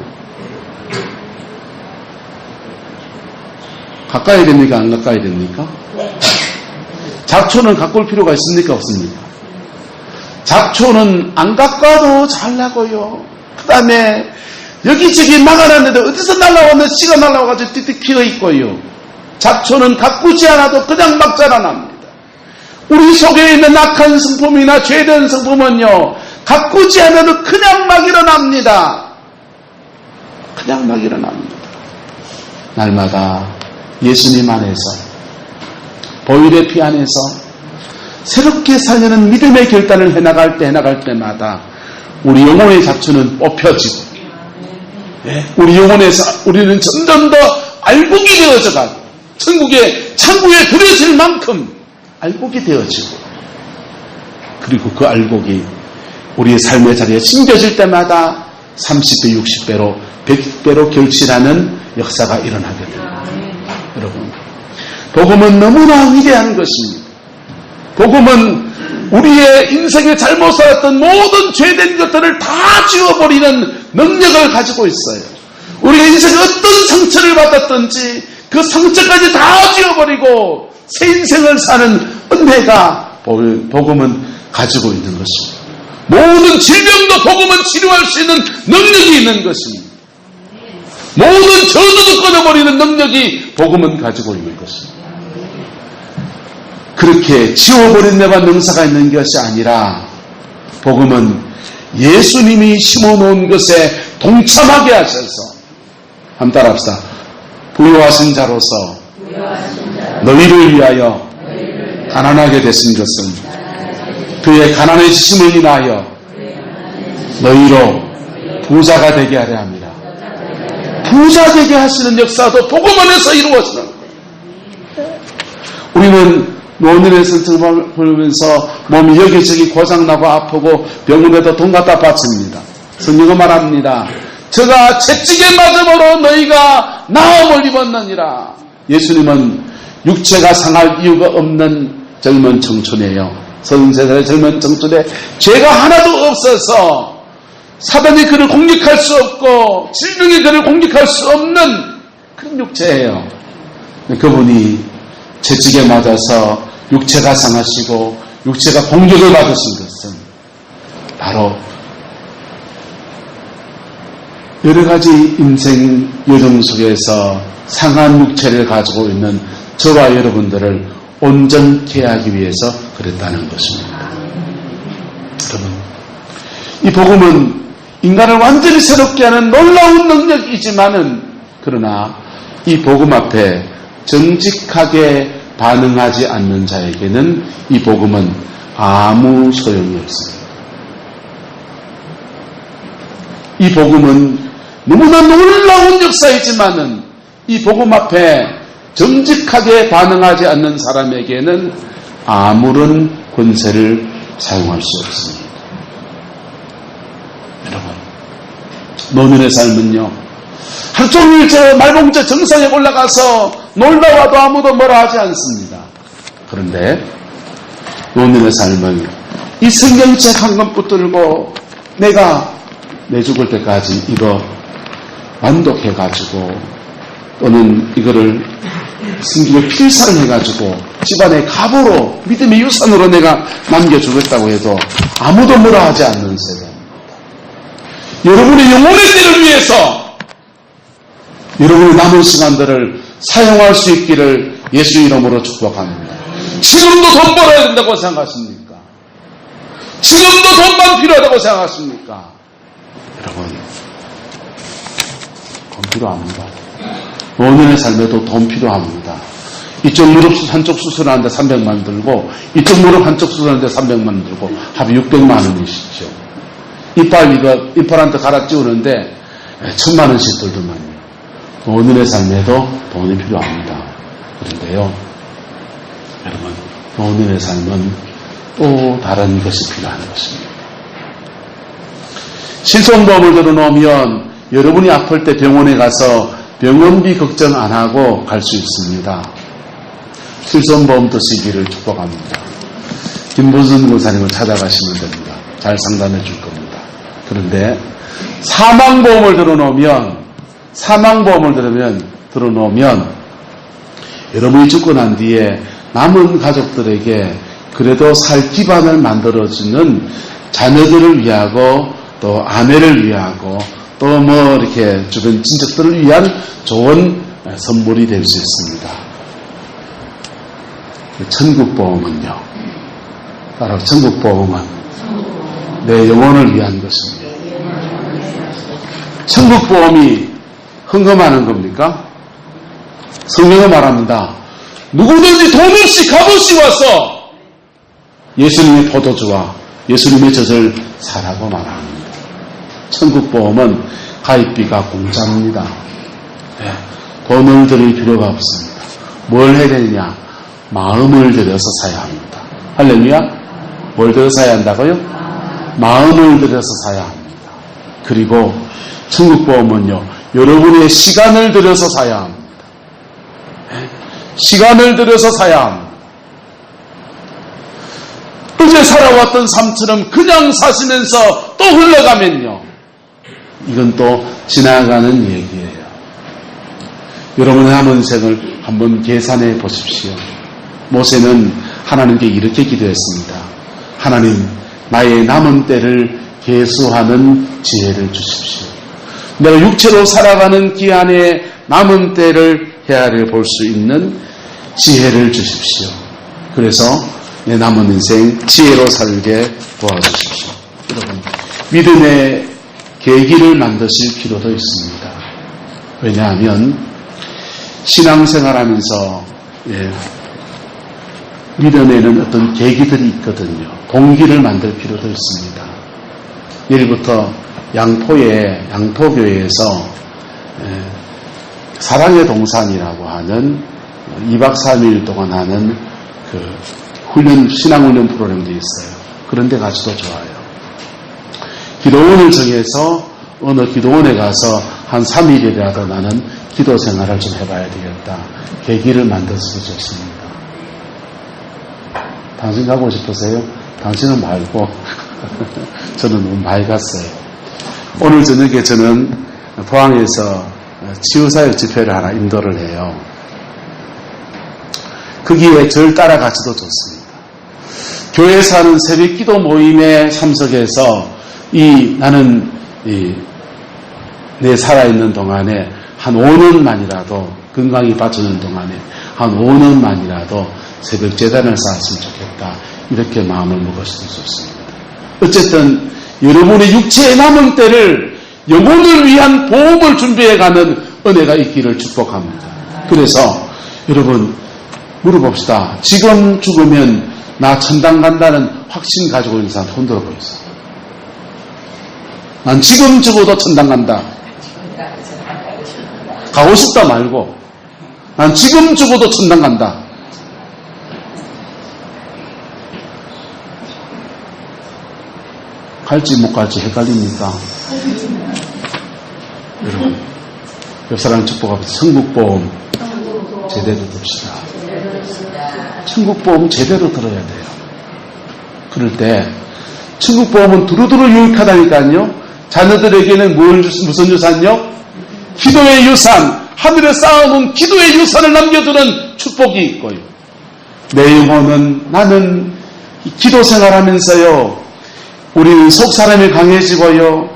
가까이 됩니까? 안 가까이 됩니까? 잡초는 가꿀 필요가 있습니까? 없습니까? 잡초는 안 가꿔도 잘 나고요. 그 다음에 여기저기 막아놨는데 어디서 날라오면 씨가 날라와가지고 띠띠 피어 있고요. 잡초는 가꾸지 않아도 그냥 막 자라납니다. 우리 속에 있는 악한 성품이나 죄된 성품은요, 가꾸지 않아도 그냥 막 일어납니다. 그냥 막 일어납니다. 날마다 예수님 안에서, 보혈의 피 안에서 새롭게 살려는 믿음의 결단을 해나갈 때마다 우리 영혼의 잡초는 뽑혀지고, 우리 영혼에서 우리는 점점 더 알곡이 되어져가고, 천국에 들여질 만큼 알곡이 되어지고, 그리고 그 알곡이 우리의 삶의 자리에 심겨질 때마다 30배, 60배로, 100배로 결실하는 역사가 일어나게 됩니다. 여러분, 복음은 너무나 위대한 것입니다. 복음은 우리의 인생에 잘못 살았던 모든 죄된 것들을 다 지워버리는 능력을 가지고 있어요. 우리가 인생에 어떤 상처를 받았든지 그 상처까지 다 지워버리고 새 인생을 사는 은혜가 복음은 가지고 있는 것입니다. 모든 질병도 복음은 치료할 수 있는 능력이 있는 것입니다. 모든 저주도 끊어버리는 능력이 복음은 가지고 있는 것입니다. 그렇게 지워버린 내가 능사가 있는 것이 아니라 복음은 예수님이 심어놓은 것에 동참하게 하셔서, 한번 따라합시다. 부요하신 자로서 너희를 위하여 가난하게 되신 것은 그의 가난해지심을 인하여 너희로 부자가 되게 하려 합니다. 부자 되게 하시는 역사도 복음 안에서 이루어지는 거예요. 우리는 노년에서 정말 보면서 몸이 여기저기 고장나고 아프고 병원에도 돈 갖다 바칩니다. 성경은 말합니다. 저가 채찍에 맞음으로 너희가 나음을 입었느니라. 예수님은 육체가 상할 이유가 없는 젊은 청춘이에요. 33살의 젊은 청춘에 죄가 하나도 없어서 사단이 그를 공격할 수 없고 질병이 그를 공격할 수 없는 그런 육체예요. 그분이 채찍에 맞아서 육체가 상하시고 육체가 공격을 받으신 것은 바로 여러 가지 인생 여정 속에서 상한 육체를 가지고 있는 저와 여러분들을 온전케 하기 위해서 그랬다는 것입니다. 여러분, 이 복음은 인간을 완전히 새롭게 하는 놀라운 능력이지만은 그러나 이 복음 앞에 정직하게 반응하지 않는 자에게는 이 복음은 아무 소용이 없습니다. 이 복음은 너무나 놀라운 역사이지만은 이 복음 앞에 정직하게 반응하지 않는 사람에게는 아무런 권세를 사용할 수 없습니다. 여러분, 노년의 삶은요, 하루 종일 저 말봉제 정상에 올라가서 놀다 와도 아무도 뭐라 하지 않습니다. 그런데 노년의 삶은 이 성경책 한 권 붙들고 내가 내 죽을 때까지 이거 완독해가지고 또는 이거를 성경을 필사해가지고 집안의 갑으로 믿음의 유산으로 내가 남겨주겠다고 해도 아무도 뭐라 하지 않는 세대입니다. 여러분의 영혼의 때를 위해서 여러분의 남은 시간들을 사용할 수 있기를 예수 이름으로 축복합니다. 지금도 돈 벌어야 된다고 생각하십니까? 지금도 돈만 필요하다고 생각하십니까? 여러분, 돈 필요합니다. 노년의 삶에도 돈 필요합니다. 이쪽 무릎 한쪽 수술하는데 300만 들고 이쪽 무릎 한쪽 수술하는데 300만 들고 합이 600만 원이시죠. 이빨한테 갈아 찌우는데 1000만 원씩 들더만요. 노년의 삶에도 돈이 필요합니다. 그런데요, 여러분, 노년의 삶은 또 다른 것이 필요한 것입니다. 실손보험을 들어놓으면 여러분이 아플 때 병원에 가서 병원비 걱정 안 하고 갈 수 있습니다. 실손보험 드시기를 축복합니다. 김보선 권사님을 찾아가시면 됩니다. 잘 상담해 줄 겁니다. 그런데 사망보험을 들어놓으면 여러분이 죽고 난 뒤에 남은 가족들에게 그래도 살 기반을 만들어주는 자녀들을 위하고 또 아내를 위하고 또 뭐 이렇게 주변 친척들을 위한 좋은 선물이 될 수 있습니다. 천국보험은요, 따로 천국보험은 내 영혼을 위한 것입니다. 천국보험이 헌금하는 겁니까? 성경은 말합니다. 누구든지 돈 없이 값없이 와서 예수님의 포도주와 예수님의 젖을 사라고 말합니다. 천국보험은 가입비가 공짜입니다. 네, 돈을 들일 필요가 없습니다. 뭘 해야 되느냐? 마음을 들여서 사야 합니다. 할렐루야? 뭘 들여서 사야 한다고요? 마음을 들여서 사야 합니다. 그리고 천국보험은요, 여러분의 시간을 들여서 사야 합니다. 네, 시간을 들여서 사야 합니다. 어제 살아왔던 삶처럼 그냥 사시면서 또 흘러가면요, 이건 또 지나가는 얘기예요. 여러분의 남은 인생을 한번 계산해 보십시오. 모세는 하나님께 이렇게 기도했습니다. 하나님, 나의 남은 때를 계수하는 지혜를 주십시오. 내가 육체로 살아가는 기한에 남은 때를 헤아려 볼 수 있는 지혜를 주십시오. 그래서 내 남은 인생 지혜로 살게 도와주십시오. 여러분, 믿음의 계기를 만드실 필요도 있습니다. 왜냐하면 신앙생활하면서 믿어내는 어떤 계기들이 있거든요. 동기를 만들 필요도 있습니다. 내일부터 양포교회에서 사랑의 동산이라고 하는 2박 3일 동안 하는 그 신앙훈련 프로그램도 있어요. 그런 데 가셔도 좋아요. 기도원을 정해서 어느 기도원에 가서 한 3일이라도 나는 기도 생활을 좀 해봐야 되겠다. 계기를 만들어서 좋습니다. 당신 가고 싶으세요? 당신은 말고 저는 너무 많이 갔어요. 오늘 저녁에 저는 포항에서 치유사역 집회를 하나 인도를 해요. 거기에 절 따라가셔도 좋습니다. 교회에서 하는 새벽 기도 모임에 참석해서 나는 내 살아있는 동안에 한 5년만이라도 건강이 받쳐는 동안에 한 5년만이라도 새벽 재단을 쌓았으면 좋겠다. 이렇게 마음을 먹으셔도 좋습니다. 어쨌든 여러분의 육체의 남은 때를 영혼을 위한 보험을 준비해가는 은혜가 있기를 축복합니다. 그래서 여러분 물어봅시다. 지금 죽으면 나 천당 간다는 확신 가지고 있는 사람 손 들어보겠어. 난 지금 죽어도 천당 간다. 가고 싶다 말고 난 지금 죽어도 천당 간다. 갈지 못 갈지 헷갈립니까? 여러분 옆 사람 축복합니다. 천국보험 제대로 듭시다. 천국보험 제대로 들어야 돼요. 그럴 때 천국보험은 두루두루 유익하다니까요. 자녀들에게는 무슨 유산요? 기도의 유산, 하늘에 쌓아놓은 기도의 유산을 남겨두는 축복이 있고요. 내 영혼은 나는 기도 생활하면서요, 우리는 속 사람이 강해지고요,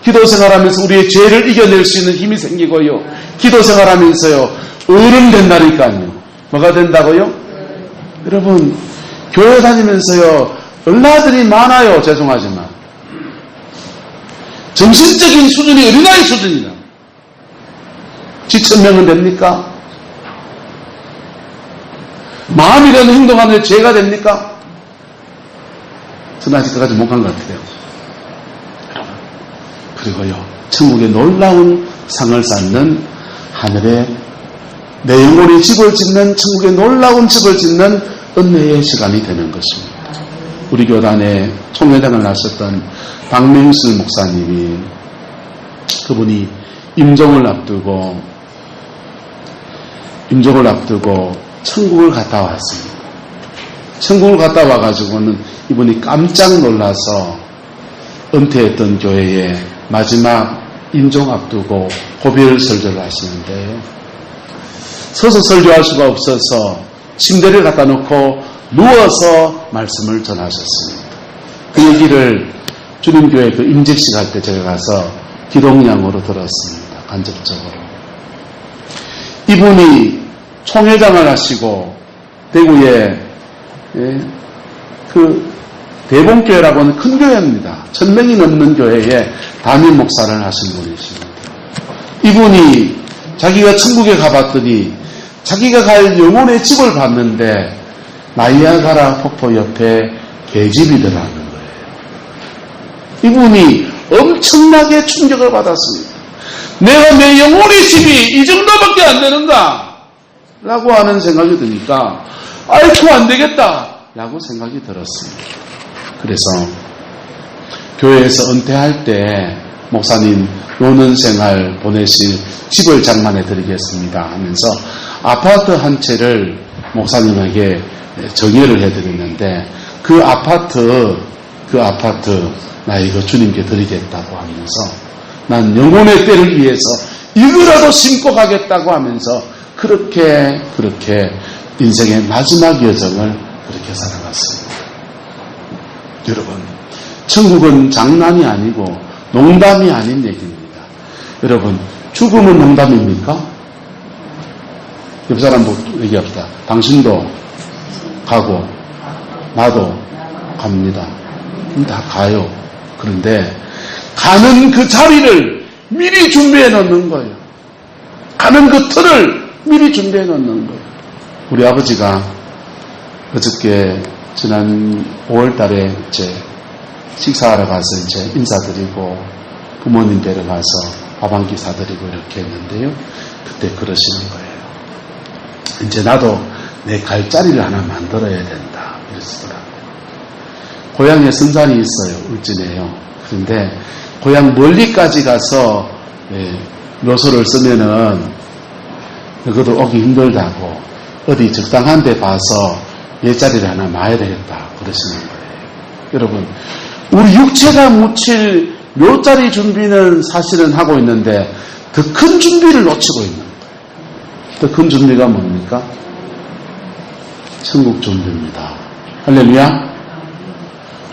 기도 생활하면서 우리의 죄를 이겨낼 수 있는 힘이 생기고요, 기도 생활하면서요 어른 된다니까요. 뭐가 된다고요? 여러분 교회 다니면서요 어린아이들이 많아요. 죄송하지만 정신적인 수준이 어린아이 수준이다. 지천명은 됩니까? 마음이라는 행동하는 죄가 됩니까? 저는 아직 그까지 못 간 것 같아요. 여러분 그리고요 천국의 놀라운 상을 쌓는 하늘에 내 영혼이 집을 짓는 천국의 놀라운 집을 짓는 은혜의 시간이 되는 것입니다. 우리 교단에 총회장을 하셨던 박명실 목사님이 그분이 임종을 앞두고 천국을 갔다 왔습니다. 천국을 갔다 와가지고는 이분이 깜짝 놀라서 은퇴했던 교회에 마지막 임종 앞두고 고별 설교를 하시는데요. 서서 설교할 수가 없어서 침대를 갖다 놓고 누워서 말씀을 전하셨습니다. 그 얘기를 주님교회 그 임직식 할 때 제가 가서 기동량으로 들었습니다. 간접적으로. 이분이 총회장을 하시고 대구에 그 대봉교회라고 하는 큰 교회입니다. 1000명이 넘는 교회에 담임 목사를 하신 분이십니다. 이분이 자기가 천국에 가봤더니 자기가 갈 영혼의 집을 봤는데 나이아가라 폭포 옆에 계집이더라는 거예요. 이분이 엄청나게 충격을 받았습니다. 내가 내 영혼의 집이 이 정도밖에 안 되는가? 라고 하는 생각이 드니까 아이고 안 되겠다 라고 생각이 들었습니다. 그래서 교회에서 은퇴할 때 목사님 노는 생활 보내실 집을 장만해 드리겠습니다 하면서 아파트 한 채를 목사님에게 정예를 해드렸는데 그 아파트 나 이거 주님께 드리겠다고 하면서 난 영혼의 때를 위해서 이거라도 심고 가겠다고 하면서 그렇게 인생의 마지막 여정을 그렇게 살아갔습니다. 여러분 천국은 장난이 아니고 농담이 아닌 얘기입니다. 여러분 죽음은 농담입니까? 옆 사람 얘기합시다. 당신도 가고 나도 갑니다. 다 가요. 그런데 가는 그 자리를 미리 준비해 놓는 거예요. 가는 그 틀을 미리 준비해 놓는 거예요. 우리 아버지가 어저께 지난 5월 달에 이제 식사하러 가서 이제 인사드리고 부모님 데려가서 밥 한 끼 사드리고 이렇게 했는데요. 그때 그러시는 거예요. 이제 나도 내 갈 자리를 하나 만들어야 된다. 이러시더라고요. 고향에 성산이 있어요. 울진에요. 그런데 고향 멀리까지 가서 묘소를 쓰면은 그것도 오기 힘들다고 어디 적당한 데 봐서 내 자리를 하나 마야 되겠다. 그러시는 거예요. 여러분 우리 육체가 묻힐 묘자리 준비는 사실은 하고 있는데 더 큰 준비를 놓치고 있는 거예요. 더 큰 준비가 뭡니까? 천국 준비입니다. 할렐루야.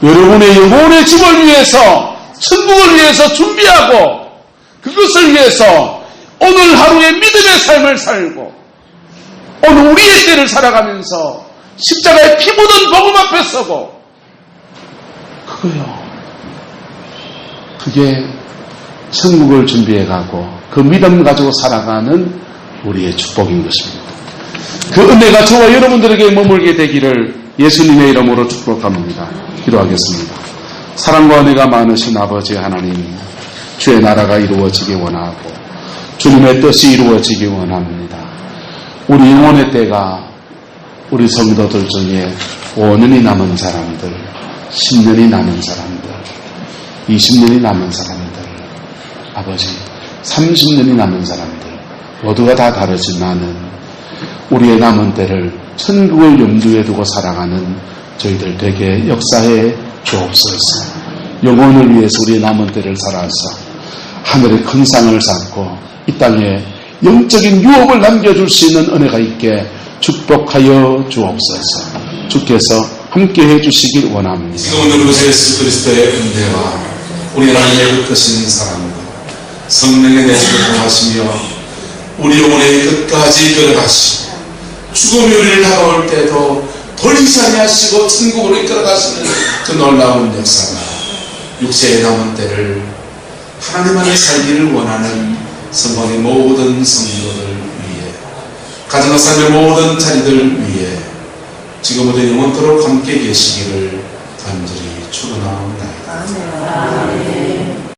여러분의 영혼의 집을 위해서 천국을 위해서 준비하고 그것을 위해서 오늘 하루의 믿음의 삶을 살고 오늘 우리의 때를 살아가면서 십자가에 피 묻은 복음 앞에 서고 그거요. 그게 천국을 준비해가고 그 믿음 가지고 살아가는 우리의 축복인 것입니다. 그 은혜가 저와 여러분들에게 머물게 되기를 예수님의 이름으로 축복합니다. 기도하겠습니다. 사랑과 은혜가 많으신 아버지 하나님, 주의 나라가 이루어지기 원하고 주님의 뜻이 이루어지기 원합니다. 우리 영혼의 때가 우리 성도들 중에 5년이 남은 사람들, 10년이 남은 사람들, 20년이 남은 사람들, 아버지 30년이 남은 사람들 모두가 다 다르지만은 우리의 남은 때를 천국을 염두에 두고 살아가는 저희들 되게 역사해 주옵소서. 영혼을 위해서 우리의 남은 때를 살아서 하늘의 큰 상을 쌓고 이 땅에 영적인 유업을 남겨줄 수 있는 은혜가 있게 축복하여 주옵소서. 주께서 함께해 주시길 원합니다. 지금 오늘 예수 그리스도의 은혜와 우리 하나님의 끝까신 사랑과 성령의 내주를 통하시며 우리 영혼의 끝까지 끌어가시고 죽음이 우리를 다가올 때도 돌리지 아니하시고 천국으로 이끌어가시는 그 놀라운 역사가 육체의 남은 때를 하나님 안에 살기를 원하는 성공의 모든 성도들 위해 가정과 삶의 모든 자리들 위해 지금부터 영원토록 함께 계시기를 간절히 축원합니다.